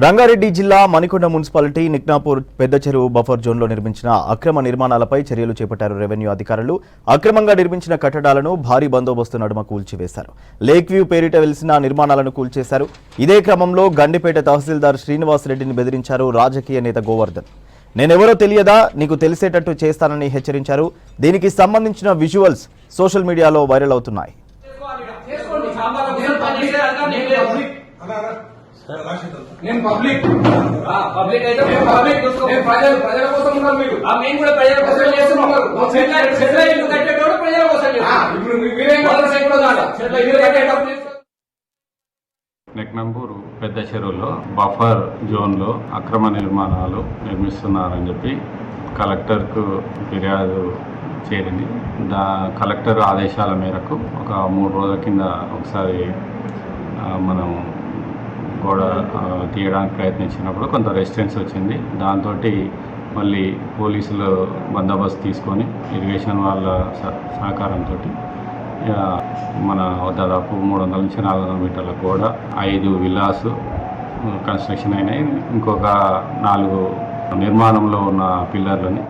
రంగారెడ్డి జిల్లా మణికొండ మున్సిపాలిటీ నిక్నాపూర్ పెద్ద చెరువు బఫర్ జోన్లో నిర్మించిన అక్రమ నిర్మాణాలపై చర్యలు చేపట్టారు రెవెన్యూ అధికారులు. అక్రమంగా నిర్మించిన కట్టడాలను భారీ బందోబస్తు నడుమ కూల్చివేశారు. లేక్ వ్యూ పేరిట వెలిసిన నిర్మాణాలను కూల్చేశారు. ఇదే క్రమంలో గండిపేట తహసీల్దార్ శ్రీనివాస్ రెడ్డిని బెదిరించారు రాజకీయ నేత గోవర్ధన్. నేనెవరో తెలియదా, నీకు తెలిసేటట్టు చేస్తానని హెచ్చరించారు. దీనికి సంబంధించిన విజువల్స్ సోషల్ మీడియాలో వైరల్ అవుతున్నాయి. నేను పబ్లిక్ అయితే ప్రజల కోసం ఉన్నారు. మీరు మేము కూడా ప్రజల కోసం చేస్తున్నారు. ఇల్లు కట్టేటోడు ప్రజల కోసం ఇప్పుడు మీరేం కట్టేటప్పుడు నిక్నాపూర్ పెద్ద చెరువులో బఫర్ జోన్లో అక్రమ నిర్మాణాలు నిర్మిస్తున్నారని చెప్పి కలెక్టర్కు ఫిర్యాదు చేరింది. కలెక్టర్ ఆదేశాల మేరకు ఒక 3 రోజుల కింద ఒకసారి మనం గోడ తీయడానికి ప్రయత్నించినప్పుడు కొంత రెసిస్టెన్స్ వచ్చింది. దాంతో మళ్ళీ పోలీసులు బందోబస్తు తీసుకొని ఇరిగేషన్ వాళ్ళ సహకారంతో మన దాదాపు 300 నుంచి 400 మీటర్ల గోడ 5 విల్లాస్ కన్స్ట్రక్షన్ అయినాయి. ఇంకొక 4 నిర్మాణంలో ఉన్న పిల్లర్లని